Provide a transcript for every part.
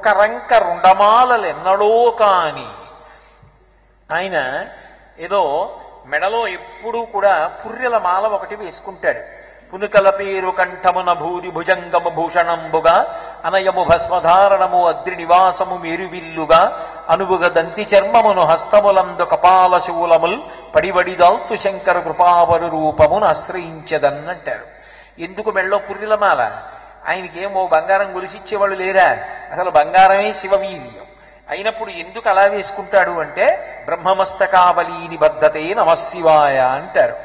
నృకరంక రుండమాలెన్నడో కాని. ఆయన ఏదో మెడలో ఎప్పుడూ కూడా పుర్రెల మాల ఒకటి వేసుకుంటాడు. పునుకల పేరు కంఠమున భూరి భుజంగము భూషణంబుగా అనయము భస్మధారణము అద్రి నివాసము మేరువిల్లుగా అనువుగ దంతి చర్మమును హస్తములందు కపాల శూలముల్ పడివడిదాల్తు శంకర కృపావరు రూపమును ఆశ్రయించదన్నంటారు. ఎందుకు మెడలో పుర్రెల మాల? ఆయనకేమో బంగారం గొలిసిచ్చేవాళ్ళు లేరా? అసలు బంగారమే శివవీర్యం అయినప్పుడు ఎందుకు అలా వేసుకుంటాడు అంటే బ్రహ్మమస్తకావలీ నిబద్ధతే నమశివాయ అంటారు.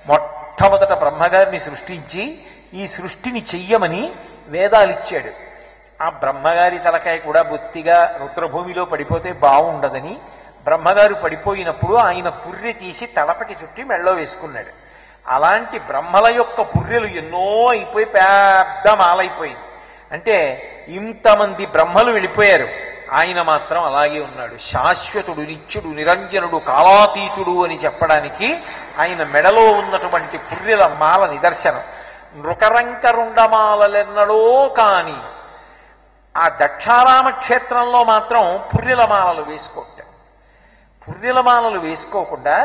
మొట్టమొదట బ్రహ్మగారిని సృష్టించి ఈ సృష్టిని చెయ్యమని వేదాలిచ్చాడు. ఆ బ్రహ్మగారి తలకాయ కూడా బొత్తిగా రుద్రభూమిలో పడిపోతే బాగుండదని బ్రహ్మగారు పడిపోయినప్పుడు ఆయన పుర్రె తీసి తలపకి చుట్టి మెళ్ళో వేసుకున్నాడు. అలాంటి బ్రహ్మల యొక్క పుర్రెలు ఎన్నో అయిపోయి పెద్ద మాలైపోయింది. అంటే ఇంతమంది బ్రహ్మలు వెళ్ళిపోయారు, ఆయన మాత్రం అలాగే ఉన్నాడు. శాశ్వతుడు, నిత్యుడు, నిరంజనుడు, కాలాతీతుడు అని చెప్పడానికి ఆయన మెడలో ఉన్నటువంటి పుర్రెల మాల నిదర్శనం. నృకరంక రుండమాలెన్నడో కాని. ఆ దక్షారామ క్షేత్రంలో మాత్రం పుర్రెల మాలలు వేసుకోవట్లేదు. పుర్రెల మాలలు వేసుకోకుండా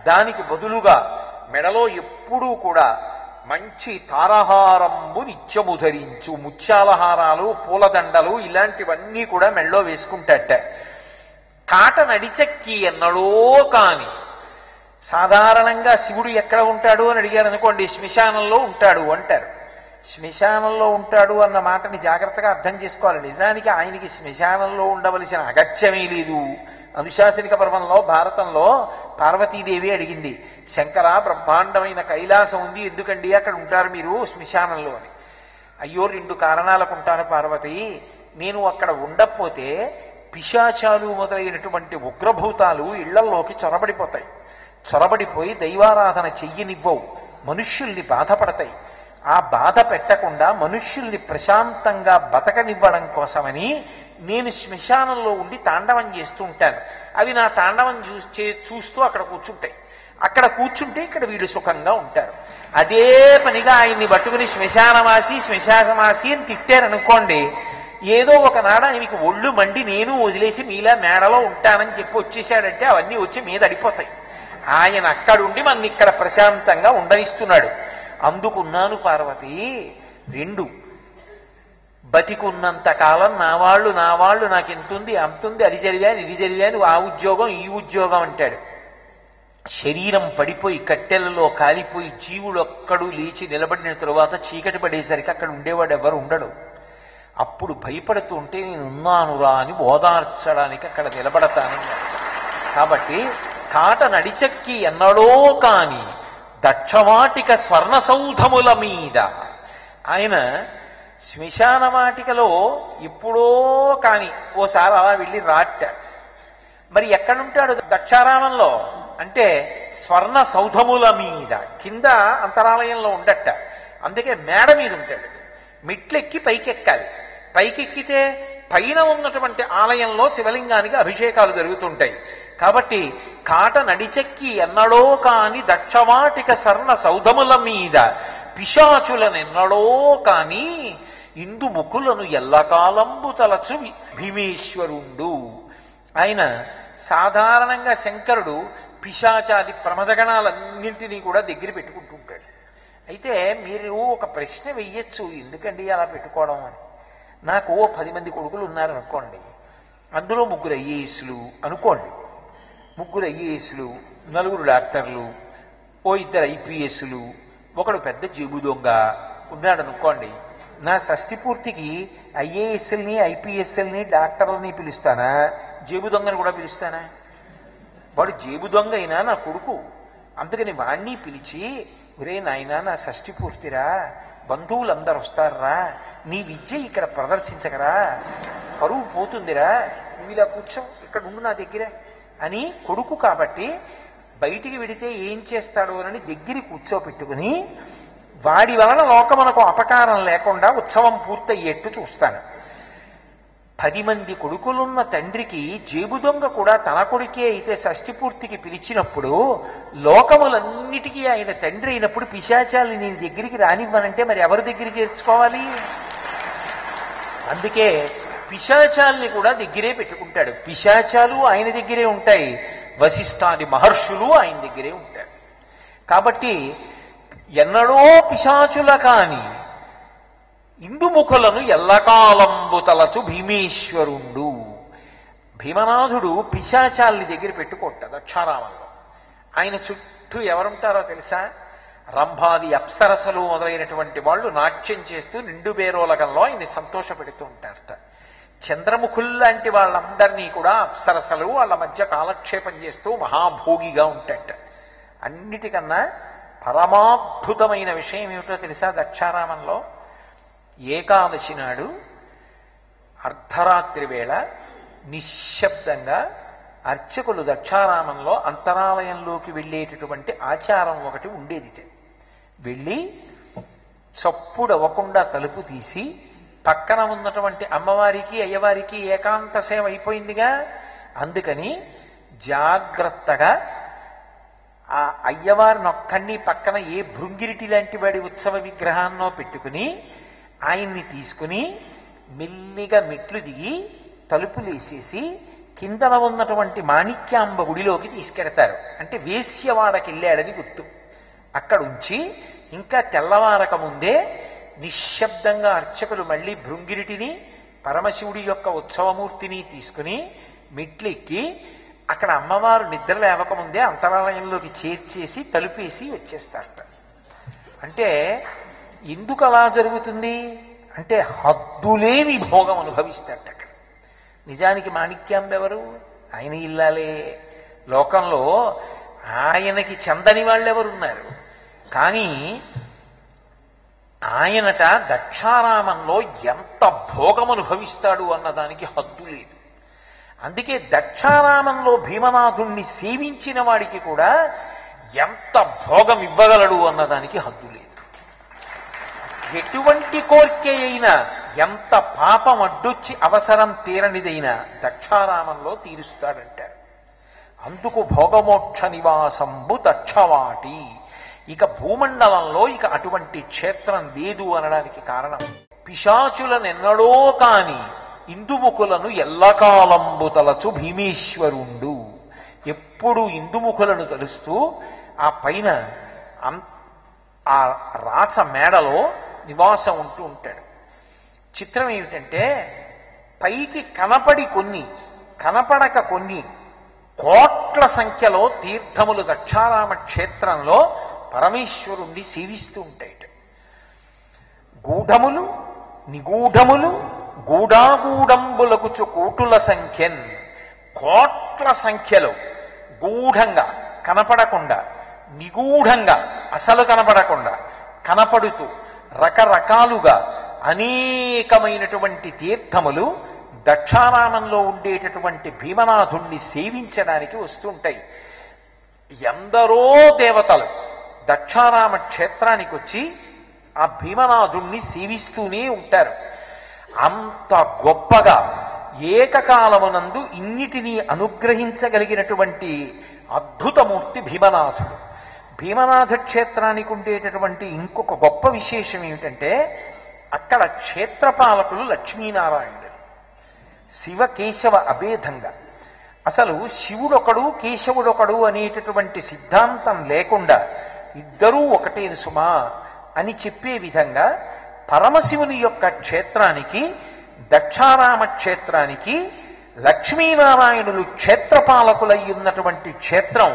దానికి బదులుగా మెడలో ఎప్పుడూ కూడా మంచి తారహారంబు నిత్యము ధరించు, ముత్యాలహారాలు, పూలదండలు ఇలాంటివన్నీ కూడా మెడలో వేసుకుంటాట. కాట నడిచెక్కి ఎన్నడో కాని. సాధారణంగా శివుడు ఎక్కడ ఉంటాడు అని అడిగారు అనుకోండి, శ్మశానంలో ఉంటాడు అంటారు. శ్మశానంలో ఉంటాడు అన్న మాటని జాగ్రత్తగా అర్థం చేసుకోవాలి. నిజానికి ఆయనకి శ్మశానంలో ఉండవలసిన అగత్యమే లేదు. అనుశాసనిక పర్వంలో భారతంలో పార్వతీదేవి అడిగింది, శంకర బ్రహ్మాండమైన కైలాసం ఉంది, ఎందుకండి అక్కడ ఉంటారు మీరు శ్మశానంలో అని. అయ్యో 2 కారణాలకు ఉంటాను పార్వతి. నేను అక్కడ ఉండకపోతే పిశాచాలు మొదలైనటువంటి ఉగ్రభూతాలు ఇళ్లల్లోకి చొరబడిపోతాయి. చొరబడిపోయి దైవారాధన చెయ్యనివ్వవు, మనుష్యుల్ని బాధపడతాయి. ఆ బాధ పెట్టకుండా మనుష్యుల్ని ప్రశాంతంగా బతకనివ్వడం కోసమని నేను శ్మశానంలో ఉండి తాండవం చేస్తూ ఉంటాను. అవి నా తాండవం చూస్తూ అక్కడ కూర్చుంటాయి. అక్కడ కూర్చుంటే ఇక్కడ వీళ్ళు సుఖంగా ఉంటారు. అదే పనిగా ఆయన్ని పట్టుకుని శ్మశానమాసి అని తిట్టారనుకోండి, ఏదో ఒకనాడు ఆయనకి ఒళ్ళు మండి నేను వదిలేసి మీలా మేడలో ఉంటానని చెప్పి వచ్చేసాడంటే అవన్నీ వచ్చి మీద అడిపోతాయి. ఆయన అక్కడుండి మన ఇక్కడ ప్రశాంతంగా ఉండనిస్తున్నాడు. అందుకున్నాను పార్వతి. 2 బతికున్నంత కాలం నా వాళ్ళు నాకు ఎంతుంది అంతుంది, అది చదివాను ఇది చదివాను, ఆ ఉద్యోగం ఈ ఉద్యోగం అంటాడు. శరీరం పడిపోయి కట్టెలలో కాలిపోయి జీవుడు ఒక్కడు లేచి నిలబడిన తరువాత చీకటి పడేసరికి అక్కడ ఉండేవాడు ఎవరు ఉండడు. అప్పుడు భయపడుతూ ఉంటే నేను ఉన్నానురా అని ఓదార్చడానికి అక్కడ నిలబడతానని. కాబట్టి కాట నడిచెక్కి ఎన్నడో కాని దక్షవాటిక స్వర్ణ సౌధముల మీద. ఆయన శ్మశానవాటికలో ఎప్పుడో కాని ఓసారి అలా వెళ్ళి రాట్ట. మరి ఎక్కడుంటాడు దక్షారామంలో అంటే స్వర్ణ సౌధముల మీద, కింద అంతరాలయంలో ఉండట. అందుకే మేడ మీద ఉంటాడు. మెట్లెక్కి పైకెక్కాలి. పైకెక్కితే పైన ఉన్నటువంటి ఆలయంలో శివలింగానికి అభిషేకాలు జరుగుతుంటాయి. కాబట్టి కాట నడిచెక్కి ఎన్నడో కాని దక్షవాటిక స్వర్ణ సౌధముల మీద పిశాచులనెన్నడో కాని ఇందు ముకులను ఎల్లకాలంబు తలచు భీమేశ్వరుండు. ఆయన సాధారణంగా శంకరుడు పిశాచాది ప్రమదగణాలన్నింటినీ కూడా దగ్గర పెట్టుకుంటూ ఉంటాడు. అయితే మీరు ఒక ప్రశ్న వెయ్యొచ్చు, ఎందుకండి అలా పెట్టుకోవడం అని. నాకు 10 మంది కొడుకులు ఉన్నారనుకోండి, అందులో 3 ఐఏఎస్లు అనుకోండి, 3 ఐఏఎస్లు, 4 డాక్టర్లు, 2 ఐపీఎస్లు, ఒకడు పెద్ద జేబు దొంగ ఉన్నాడు అనుకోండి. నా షష్ఠి పూర్తికి ఐఏఎస్ఎల్ని ఐపీఎస్ఎల్ని డాక్టర్లని పిలుస్తానా, జేబు దొంగని కూడా పిలుస్తానా? వాడు జేబు దొంగ అయినా నా కొడుకు. అందుకని వాణ్ణి పిలిచి, ఒరే నాయనా నా షష్ఠి పూర్తిరా, బంధువులందరూ వస్తారా, నీ విద్య ఇక్కడ ప్రదర్శించకరా, పరువు పోతుందిరా, నువ్వు ఇలా కూర్చో, ఇక్కడ ఉండు నా దగ్గరే అని. కొడుకు కాబట్టి బయటికి వెడితే ఏం చేస్తాడు అని దగ్గర కూర్చోపెట్టుకుని వాడి వలన లోకమునకు అపకారం లేకుండా ఉత్సవం పూర్తయ్యేట్టు చూస్తాను. 10 మంది కొడుకులున్న తండ్రికి జేబు దొంగ కూడా తన కొడుకే అయితే షష్ఠి పూర్తికి పిలిచినప్పుడు లోకములన్నిటికీ ఆయన తండ్రి అయినప్పుడు పిశాచాలు నీ దగ్గరికి రానివ్వనంటే మరి ఎవరి దగ్గరికి చేర్చుకోవాలి? అందుకే పిశాచాల్ని కూడా దగ్గరే పెట్టుకుంటాడు. పిశాచాలు ఆయన దగ్గరే ఉంటాయి, వశిష్ఠాది మహర్షులు ఆయన దగ్గరే ఉంటారు. కాబట్టి ఎన్నడో పిశాచుల కాని ఇందుముఖులను ఎల్లకాలంబు తలచు భీమేశ్వరుండు. భీమనాథుడు పిశాచాల్ని దగ్గర పెట్టుకోట దక్షారామంలో. ఆయన చుట్టూ ఎవరుంటారో తెలుసా? రంభాది అప్సరసలు మొదలైనటువంటి వాళ్ళు నాట్యం చేస్తూ నిండు బేరోలగంలో ఆయన సంతోష పెడుతూ ఉంటారట. చంద్రముఖుల్లాంటి వాళ్ళందరినీ కూడా అప్సరసలు వాళ్ళ మధ్య కాలక్షేపం చేస్తూ మహాభోగిగా ఉంటాయట. అన్నిటికన్నా పరమాద్భుతమైన విషయం ఏమిటో తెలుసా? దక్షారామంలో ఏకాదశి నాడు అర్ధరాత్రి వేళ నిశ్శబ్దంగా అర్చకులు దక్షారామంలో అంతరాలయంలోకి వెళ్ళేటటువంటి ఆచారం ఒకటి ఉండేది. వెళ్ళి చప్పుడు అవ్వకుండా తలుపు తీసి పక్కన ఉన్నటువంటి అమ్మవారికి అయ్యవారికి ఏకాంత సేవ అయిపోయిందిగా, అందుకని జాగ్రత్తగా ఆ అయ్యవారిని ఒక్కడిని పక్కన ఏ భృంగిరిటి లాంటి వాడి ఉత్సవ విగ్రహాన్నో పెట్టుకుని ఆయన్ని తీసుకుని మెల్లిగా మెట్లు దిగి తలుపులేసేసి కిందన ఉన్నటువంటి మాణిక్యాంబ గుడిలోకి తీసుకెడతారు. అంటే వేశ్యవాడకి వెళ్ళాడని గుర్తు. అక్కడ ఉంచి ఇంకా తెల్లవారక ముందే నిశ్శబ్దంగా అర్చకులు మళ్ళీ భృంగిరిటిని పరమశివుడి యొక్క ఉత్సవమూర్తిని తీసుకుని మెట్లెక్కి అక్కడ అమ్మవారు నిద్ర లేవకముందే అంతరాలయంలోకి చేర్చేసి తలుపేసి వచ్చేస్తారట. అంటే ఎందుకు అలా జరుగుతుంది అంటే హద్దులేని భోగం అనుభవిస్తారట అక్కడ. నిజానికి మాణిక్యాంబ ఎవరు? ఆయన ఇల్లాలే. లోకంలో ఆయనకి చెందని వాళ్ళెవరున్నారు? కానీ ఆయనట దక్షారామంలో ఎంత భోగం అనుభవిస్తాడు అన్నదానికి హద్దు లేదు. అందుకే దక్షారామంలో భీమనాథుణ్ణి సేవించిన వాడికి కూడా ఎంత భోగం ఇవ్వగలడు అన్నదానికి హద్దు లేదు. ఎటువంటి కోర్కె అయినా, ఎంత పాపం అడ్డొచ్చి అవసరం తీరనిదైనా దక్షారామంలో తీరుస్తాడంటారు. అందుకు భోగమోక్ష నివాసంబు దక్షవాటి. ఇక భూమండలంలో ఇక అటువంటి క్షేత్రం లేదు అనడానికి కారణం పిశాచులనెన్నడో కాని ఇందుముఖులను ఎల్లకాలంబు తలచు భీమేశ్వరుండు. ఎప్పుడు ఇందుముఖులను తలుస్తూ ఆ పైన ఆ రాచ మేడలో నివాసం ఉంటూ ఉంటాడు. చిత్రం ఏమిటంటే పైకి కనపడి కొన్ని, కనపడక కొన్ని కోట్ల సంఖ్యలో తీర్థములు దక్షారామ క్షేత్రంలో పరమేశ్వరుణ్ణి సేవిస్తూ ఉంటాయి. గూఢములు నిగూఢములు గూఢాగూఢంబులకుచు కూటుల సంఖ్యన్. కోట్ల సంఖ్యలో గూఢంగా కనపడకుండా, నిగూఢంగా అసలు కనపడకుండా, కనపడుతూ రకరకాలుగా అనేకమైనటువంటి తీర్థములు దక్షారామంలో ఉండేటటువంటి భీమనాథుణ్ణి సేవించడానికి వస్తుంటాయి. ఎందరో దేవతలు దక్షారామ క్షేత్రానికి వచ్చి ఆ భీమనాథుణ్ణి సేవిస్తూనే ఉంటారు. అంత గొప్పగా ఏకకాలమునందు ఇన్నిటినీ అనుగ్రహించగలిగినటువంటి అద్భుతమూర్తి భీమనాథుడు. భీమనాథ క్షేత్రానికి ఉండేటటువంటి ఇంకొక గొప్ప విశేషం ఏమిటంటే అక్కడ క్షేత్రపాలకులు లక్ష్మీనారాయణుడు. శివ కేశవ అభేదంగా, అసలు శివుడొకడు కేశవుడొకడు అనేటటువంటి సిద్ధాంతం లేకుండా ఇద్దరూ ఒకటే సుమా అని చెప్పే విధంగా పరమశివుని యొక్క క్షేత్రానికి, దక్షారామ క్షేత్రానికి లక్ష్మీనారాయణులు క్షేత్రపాలకులై ఉన్నటువంటి క్షేత్రం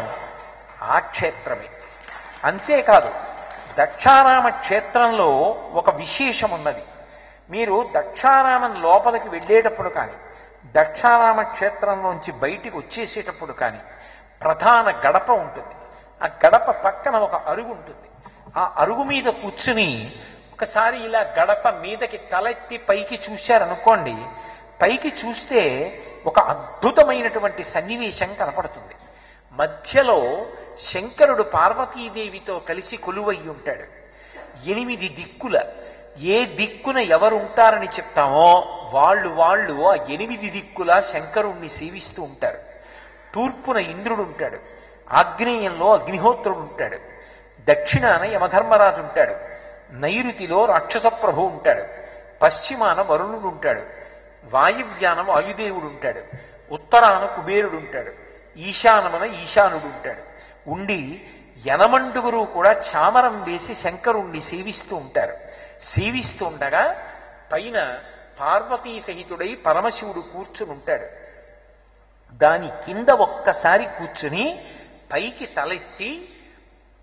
ఆ క్షేత్రమే. అంతేకాదు దక్షారామ క్షేత్రంలో ఒక విశేషం ఉన్నది. మీరు దక్షారామం లోపలికి వెళ్ళేటప్పుడు కానీ, దక్షారామ క్షేత్రంలోంచి బయటికి వచ్చేసేటప్పుడు కానీ ప్రధాన గడప ఉంటుంది. ఆ గడప పక్కన ఒక అరుగు ఉంటుంది. ఆ అరుగు మీద కూర్చుని ఒకసారి ఇలా గడప మీదకి తలెత్తి పైకి చూశారనుకోండి, పైకి చూస్తే ఒక అద్భుతమైనటువంటి సన్నివేశం కనపడుతుంది. మధ్యలో శంకరుడు పార్వతీదేవితో కలిసి కొలువై ఉంటాడు. 8 దిక్కుల, ఏ దిక్కున ఎవరుంటారని చెప్తామో వాళ్ళు ఆ 8 దిక్కుల శంకరుణ్ణి సేవిస్తూ ఉంటారు. తూర్పున ఇంద్రుడు ఉంటాడు, ఆగ్నేయంలో అగ్నిహోత్రుడు ఉంటాడు, దక్షిణాన యమధర్మరాజు ఉంటాడు, నైరుతిలో రాక్షస ప్రభు ఉంటాడు, పశ్చిమాన వరుణుడు ఉంటాడు, వాయువ్యాన వాయుదేవుడు ఉంటాడు, ఉత్తరాన కుబేరుడు ఉంటాడు, ఈశానమున ఈశానుడు ఉంటాడు. ఉండి యనమండుగురు కూడా చామరం వేసి శంకరుణ్ణి సేవిస్తూ ఉంటారు. సేవిస్తూ ఉండగా పైన పార్వతీ సహితుడై పరమశివుడు కూర్చుని ఉంటాడు. దాని కింద ఒక్కసారి కూర్చుని పైకి తలెత్తి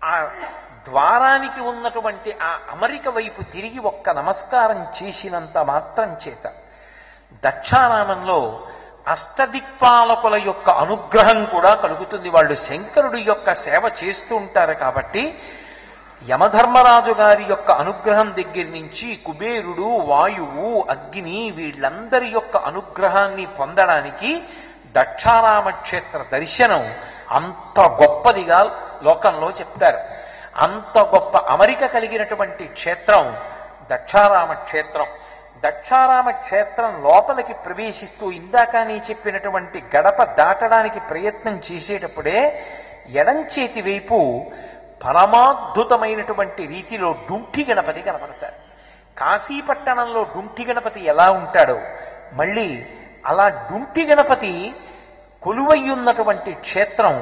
ఆ ద్వారానికి ఉన్నటువంటి ఆ అమరిక వైపు తిరిగి ఒక్క నమస్కారం చేసినంత మాత్రం చేత దక్షారామంలో అష్టదిక్పాలకుల యొక్క అనుగ్రహం కూడా కలుగుతుంది. వాళ్ళు శంకరుడి యొక్క సేవ చేస్తూ ఉంటారు కాబట్టి యమధర్మరాజు గారి యొక్క అనుగ్రహం దగ్గర నుంచి కుబేరుడు, వాయువు, అగ్ని వీళ్ళందరి యొక్క అనుగ్రహాన్ని పొందడానికి దక్షారామ క్షేత్ర దర్శనం అంత గొప్పదిగా లోకంలో చెప్తారు. అంత గొప్ప అమరిక కలిగినటువంటి క్షేత్రం దక్షారామ క్షేత్రం. దక్షారామ క్షేత్రం లోపలికి ప్రవేశిస్తూ ఇందాకనే చెప్పినటువంటి గడప దాటడానికి ప్రయత్నం చేసేటప్పుడే ఎడంచేతి వైపు పరమాద్భుతమైనటువంటి రీతిలో డుంఠి గణపతి కనపడతారు. కాశీపట్టణంలో డుంఠి గణపతి ఎలా ఉంటాడో మళ్ళీ అలా డుంఠి గణపతి కొలువయ్యున్నటువంటి క్షేత్రం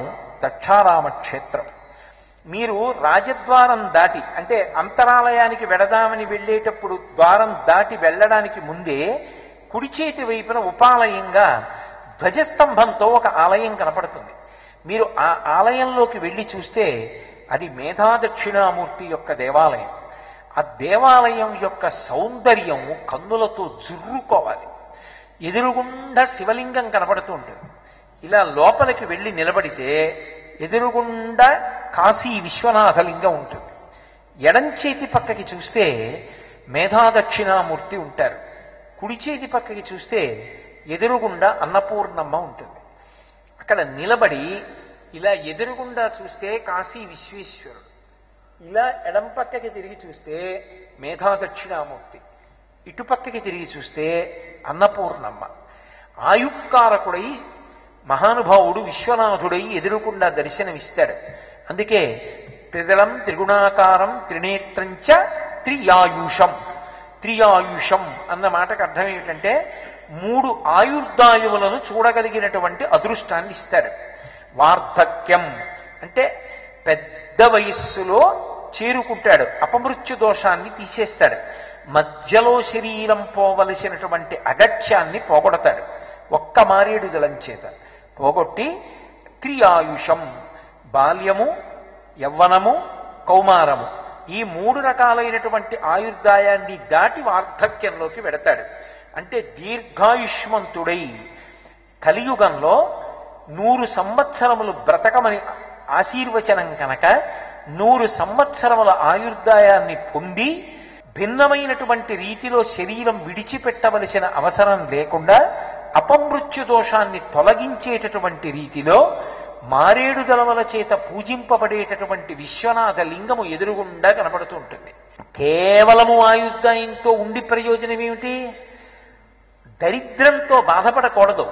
దక్షారామ క్షేత్రం. మీరు రాజద్వారం దాటి అంటే అంతరాలయానికి వెడదామని వెళ్ళేటప్పుడు ద్వారం దాటి వెళ్ళడానికి ముందే కుడి చేతి వైపున ఉపాలయంగా ధ్వజస్తంభంతో ఒక ఆలయం కనపడుతుంది. మీరు ఆ ఆలయంలోకి వెళ్ళి చూస్తే అది మేధాదక్షిణామూర్తి యొక్క దేవాలయం. ఆ దేవాలయం యొక్క సౌందర్యం కన్నులతో జుర్రుకోవాలి. ఎదురుగుండా శివలింగం కనపడుతూ ఉంటుంది. ఇలా లోపలికి వెళ్ళి నిలబడితే ఎదురుగుండా కాశీ విశ్వనాథలింగం ఉంటుంది. ఎడంచేతి పక్కకి చూస్తే మేధాదక్షిణామూర్తి ఉంటారు. కుడి చేతి పక్కకి చూస్తే ఎదురుగుండా అన్నపూర్ణమ్మ ఉంటుంది. అక్కడ నిలబడి ఇలా ఎదురుగుండా చూస్తే కాశీ విశ్వేశ్వరుడు, ఇలా ఎడం పక్కకి తిరిగి చూస్తే మేధాదక్షిణామూర్తి, ఇటుపక్కకి తిరిగి చూస్తే అన్నపూర్ణమ్మ. ఆయుక్కారకుడై మహానుభావుడు విశ్వనాథుడై ఎదురుకుండా దర్శనమిస్తాడు. అందుకే త్రిదళం త్రిగుణాకారం త్రినేత్రంచ త్రియాయుషం. త్రియాయుషం అన్న మాటకు అర్థం ఏమిటంటే 3 ఆయుర్దాయువులను చూడగలిగినటువంటి అదృష్టాన్ని ఇస్తాడు. వార్ధక్యం అంటే పెద్ద వయస్సులో చేరుకుంటాడు, అపమృత్యు దోషాన్ని తీసేస్తాడు. మధ్యలో శరీరం పోవలసినటువంటి అగత్యాన్ని పోగొడతాడు ఒక్క మారేడు దళం చేత. పోగొట్టి త్రియాయుషం బాల్యము, యవ్వనము, కౌమారము ఈ 3 రకాలైనటువంటి ఆయుర్దాయాన్ని దాటి వార్ధక్యంలోకి వెడతాడు. అంటే దీర్ఘాయుష్మంతుడై కలియుగంలో 100 సంవత్సరములు బ్రతకమని ఆశీర్వచనం కనుక 100 సంవత్సరముల ఆయుర్దాయాన్ని పొంది భిన్నమైనటువంటి రీతిలో శరీరం విడిచిపెట్టవలసిన అవసరం లేకుండా అపమృత్యు దోషాన్ని తొలగించేటటువంటి రీతిలో మారేడు దళముల చేత పూజింపబడేటటువంటి విశ్వనాథ లింగము ఎదురుగుండా కనపడుతూ ఉంటుంది. కేవలము ఆయుర్దాయంతో ఉండి ప్రయోజనం ఏమిటి? దరిద్రంతో బాధపడకూడదు.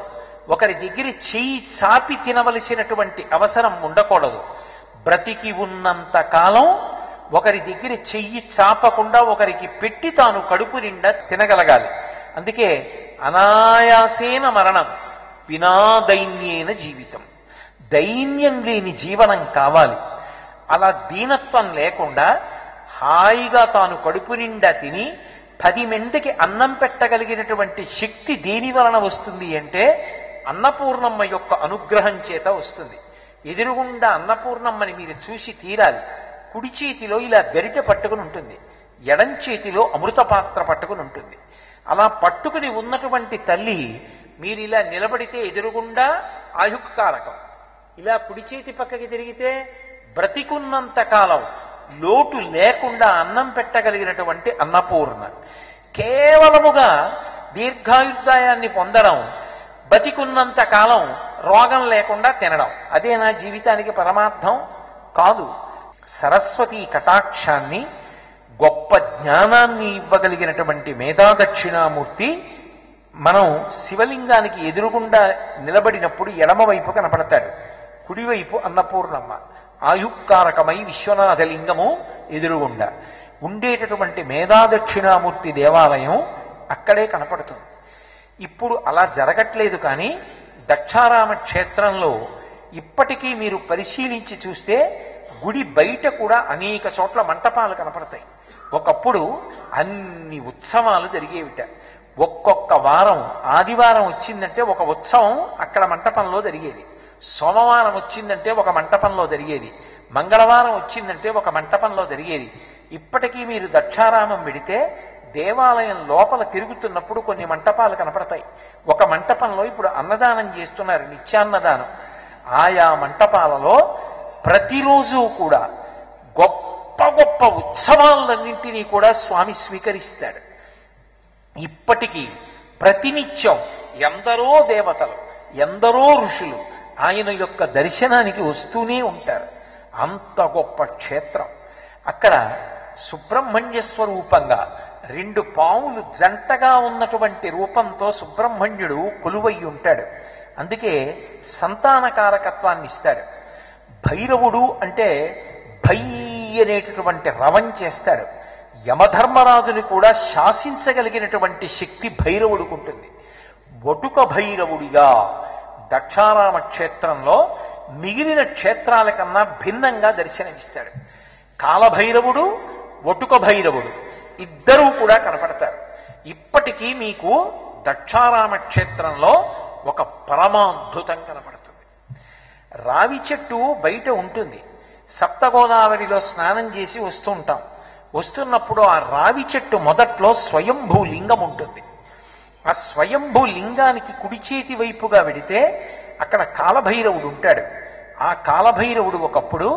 ఒకరి దగ్గర చెయ్యి చాపి తినవలసినటువంటి అవసరం ఉండకూడదు. బ్రతికి ఉన్నంత కాలం ఒకరి దగ్గర చెయ్యి చాపకుండా ఒకరికి పెట్టి తాను కడుపు నిండా తినగలగాలి. అందుకే అనాయాసేన మరణం వినాదైన్యేన జీవితం. దైన్యం లేని జీవనం కావాలి. అలా దీనత్వం లేకుండా హాయిగా తాను కడుపు నిండా తిని 10 మందికి అన్నం పెట్టగలిగినటువంటి శక్తి దేని వలన వస్తుంది అంటే అన్నపూర్ణమ్మ యొక్క అనుగ్రహం చేత వస్తుంది. ఎదురుగుండా అన్నపూర్ణమ్మని మీరు చూసి తీరాలి. కుడి చేతిలో ఇలా గరిటె పట్టుకుని ఉంటుంది, ఎడం చేతిలో అమృత పాత్ర పట్టుకుని ఉంటుంది. అలా పట్టుకుని ఉన్నటువంటి తల్లి మీరు ఇలా నిలబడితే ఎదురుగుండా ఆయుక్కారకం, ఇలా కుడి చేతి పక్కకి తిరిగితే బ్రతికున్నంత కాలం లోటు లేకుండా అన్నం పెట్టగలిగినటువంటి అన్నపూర్ణ. కేవలముగా దీర్ఘాయుర్దాయాన్ని పొందడం, బతికున్నంత కాలం రోగం లేకుండా తినడం, అదే నా జీవితానికి పరమార్థం కాదు. సరస్వతీ కటాక్షాన్ని, గొప్ప జ్ఞానాన్ని ఇవ్వగలిగినటువంటి మేధాదక్షిణామూర్తి మనం శివలింగానికి ఎదురుగుండా నిలబడినప్పుడు ఎడమవైపు కనపడతాడు, కుడివైపు అన్నపూర్ణమ్మ. ఆయుక్కారకమై విశ్వనాథలింగము ఎదురుగుండా ఉండేటటువంటి మేధాదక్షిణామూర్తి దేవాలయం అక్కడే కనపడుతుంది. ఇప్పుడు అలా జరగట్లేదు. కానీ దక్షారామ క్షేత్రంలో ఇప్పటికీ మీరు పరిశీలించి చూస్తే గుడి బయట కూడా అనేక చోట్ల మంటపాలు కనపడతాయి. ఒకప్పుడు అన్ని ఉత్సవాలు జరిగేవిట. ఒక్కొక్క వారం ఆదివారం వచ్చిందంటే ఒక ఉత్సవం అక్కడ మంటపంలో జరిగేది, సోమవారం వచ్చిందంటే ఒక మంటపంలో జరిగేది, మంగళవారం వచ్చిందంటే ఒక మంటపంలో జరిగేది. ఇప్పటికీ మీరు దక్షారామం వెడితే దేవాలయం లోపల తిరుగుతున్నప్పుడు కొన్ని మంటపాలు కనపడతాయి. ఒక మంటపంలో ఇప్పుడు అన్నదానం చేస్తున్నారు, నిత్యాన్నదానం. ఆయా మంటపాలలో ప్రతిరోజు కూడా గొప్ప గొప్ప ఉత్సవాలన్నింటినీ కూడా స్వామి స్వీకరిస్తాడు. ఇప్పటికీ ప్రతినిత్యం ఎందరో దేవతలు, ఎందరో ఋషులు ఆయన యొక్క దర్శనానికి వస్తూనే ఉంటారు. అంత గొప్ప క్షేత్రం. అక్కడ సుబ్రహ్మణ్య స్వరూపంగా 2 పావులు జంటగా ఉన్నటువంటి రూపంతో సుబ్రహ్మణ్యుడు కొలువై ఉంటాడు. అందుకే సంతానకారకత్వాన్ని ఇస్తాడు. భైరవుడు అంటే భై అనేటటువంటి రవం చేస్తాడు. యమధర్మరాజుని కూడా శాసించగలిగినటువంటి శక్తి భైరవుడికి ఉంటుంది. వటుక భైరవుడిగా దక్షారామ క్షేత్రంలో మిగిలిన క్షేత్రాల కన్నా భిన్నంగా దర్శనమిస్తాడు. కాలభైరవుడు, వటుక భైరవుడు ఇద్దరూ కూడా కనపడతారు. ఇప్పటికీ మీకు దక్షారామ క్షేత్రంలో ఒక పరమాద్భుతం కనపడుతుంది. రావి చెట్టు బయట ఉంటుంది. సప్తగోదావరిలో స్నానం చేసి వస్తుంటాం. వస్తున్నప్పుడు ఆ రావి చెట్టు మొదట్లో స్వయంభూ లింగం ఉంటుంది. ఆ స్వయంభూ లింగానికి కుడి చేతి వైపుగా వెడితే అక్కడ కాలభైరవుడు ఉంటాడు. ఆ కాలభైరవుడు ఒకప్పుడు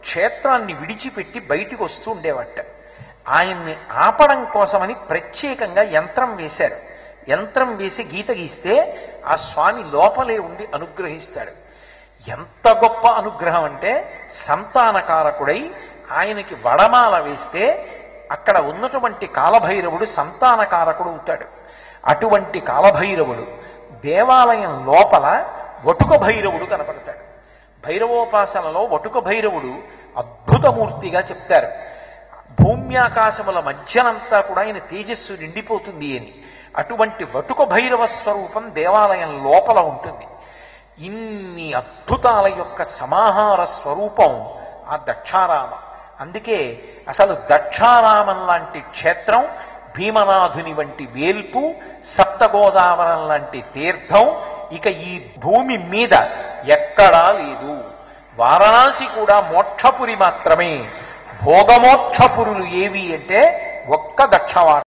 క్షేత్రాన్ని విడిచిపెట్టి బయటికి వస్తూ ఉండేవాట. ఆయన్ని ఆపడం కోసమని ప్రత్యేకంగా యంత్రం వేశారు. యంత్రం వేసి గీత గీస్తే ఆ స్వామి లోపలే ఉండి అనుగ్రహిస్తాడు. ఎంత గొప్ప అనుగ్రహం అంటే సంతానకారకుడై ఆయనకి వడమాల వేస్తే అక్కడ ఉన్నటువంటి కాలభైరవుడు సంతానకారకుడు అవుతాడు. అటువంటి కాలభైరవుడు దేవాలయం లోపల వటుక భైరవుడు కనపడతాడు. భైరవోపాసనలో వటుక భైరవుడు అద్భుతమూర్తిగా చెప్తారు. భూమ్యాకాశముల మధ్యనంతా కూడా ఆయన తేజస్సు నిండిపోతుంది అని. అటువంటి వటుక భైరవ స్వరూపం దేవాలయం లోపల ఉంటుంది. ఇన్ని అద్భుతాల యొక్క సమాహార స్వరూపం ఆ దక్షారామ. అందుకే అసలు దక్షారామం లాంటి క్షేత్రం, భీమనాథుని వంటి వేల్పు, సప్తగోదావరం లాంటి తీర్థం ఇక ఈ భూమి మీద ఎక్కడా లేదు. వారణాసి కూడా మోక్షపురి మాత్రమే. భోగమోక్షపురులు ఏవి అంటే ఒక్క దక్షవాడ.